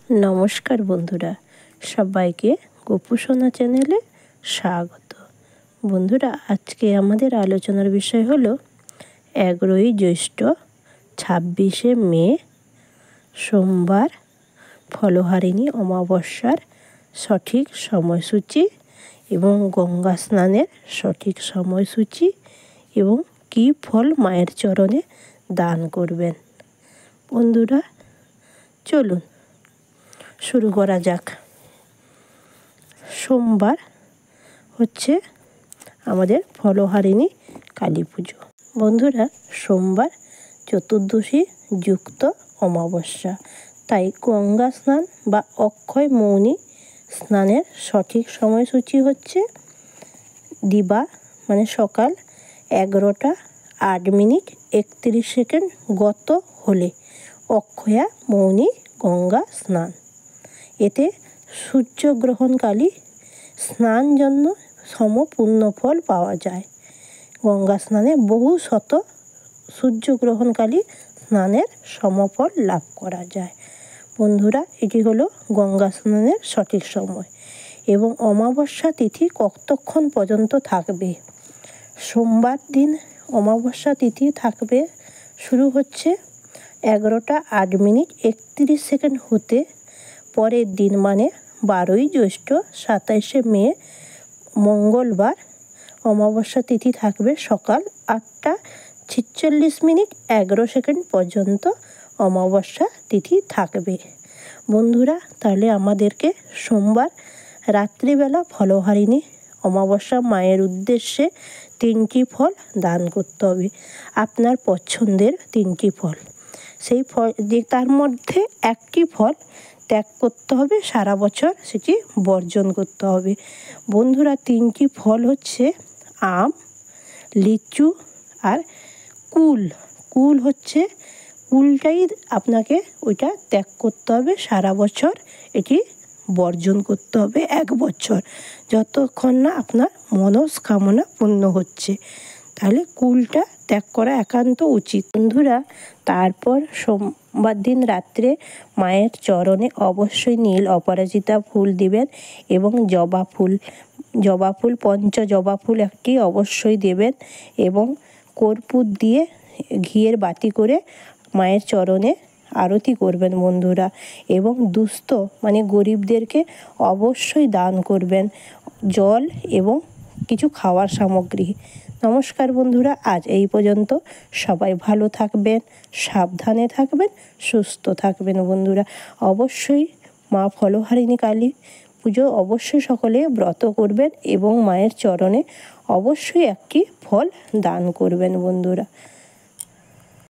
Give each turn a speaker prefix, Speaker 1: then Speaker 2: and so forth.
Speaker 1: নমস্কার বন্ধুরা, সবাইকে গোপুসোনা চ্যানেলে স্বাগত। বন্ধুরা, আজকে আমাদের আলোচনার বিষয় হলো 11ই জ্যৈষ্ঠ 26শে মে সোমবার ফলহারিণী অমাবস্যার সঠিক সময়সূচি এবং গঙ্গা স্নানের সঠিক সময়সূচি এবং কী ফল মায়ের চরণে দান করবেন। বন্ধুরা, চলুন শুরু করা যাক। সোমবার হচ্ছে আমাদের ফলহারিণী কালী পুজো। বন্ধুরা, সোমবার চতুর্দশী যুক্ত অমাবস্যা, তাই গঙ্গা স্নান বা অক্ষয় মৌনী স্নানের সঠিক সময়সূচি হচ্ছে দিবা সকাল 11টা 8 মিনিট 31 সেকেন্ড গত হলে অক্ষয়া মৌনী গঙ্গা স্নান। এতে সূর্যগ্রহণকালী স্নান জন্য সমপূর্ণ ফল পাওয়া যায়। গঙ্গা স্নানে বহু শত সূর্যগ্রহণকালী স্নানের সমফল লাভ করা যায়। বন্ধুরা, এটি হলো গঙ্গা স্নানের সঠিক সময় এবং অমাবস্যা তিথি কতক্ষণ পর্যন্ত থাকবে। সোমবার দিন অমাবস্যা তিথি থাকবে, শুরু হচ্ছে 11টা 8 মিনিট 31 সেকেন্ড হতে পরের দিন 12ই জ্যৈষ্ঠ 27শে মে মঙ্গলবার অমাবস্যা তিথি থাকবে সকাল 8টা 46 মিনিট 11 সেকেন্ড পর্যন্ত অমাবস্যা তিথি থাকবে। বন্ধুরা, তাহলে আমাদেরকে সোমবার রাত্রিবেলা ফলহারিণী অমাবস্যা মায়ের উদ্দেশ্যে 3টি ফল দান করতে হবে। আপনার পছন্দের 3টি ফল, সেই ফল তার মধ্যে একটি ফল ত্যাগ করতে হবে, সারা বছর সেটি বর্জন করতে হবে। বন্ধুরা, 3টি ফল হচ্ছে আম, লিচু আর কুল। কুল হচ্ছে কুলটাই আপনাকে ওইটা ত্যাগ করতে হবে, সারা বছর এটি বর্জন করতে হবে 1 বছর, যতক্ষণ না আপনার মনস্কামনা পূর্ণ হচ্ছে। তাহলে কুলটা ত্যাগ করা একান্ত উচিত। বন্ধুরা, তারপর সোমবার দিন রাত্রে মায়ের চরণে অবশ্যই নীল অপরাজিতা ফুল দিবেন এবং জবা ফুল পঞ্চ জবা ফুল একটি অবশ্যই দেবেন এবং কর্পূর দিয়ে ঘিয়ের বাতি করে মায়ের চরণে আরতি করবেন বন্ধুরা। এবং দুস্থ গরিবদেরকে অবশ্যই দান করবেন জল এবং কিছু খাওয়ার সামগ্রী। নমস্কার বন্ধুরা, আজ এই পর্যন্ত। সবাই ভালো থাকবেন, সাবধানে থাকবেন, সুস্থ থাকবেন। বন্ধুরা, অবশ্যই মা ফলহারিণী কালী পুজো অবশ্যই সকলে ব্রত করবেন এবং মায়ের চরণে অবশ্যই একটি ফল দান করবেন। বন্ধুরা।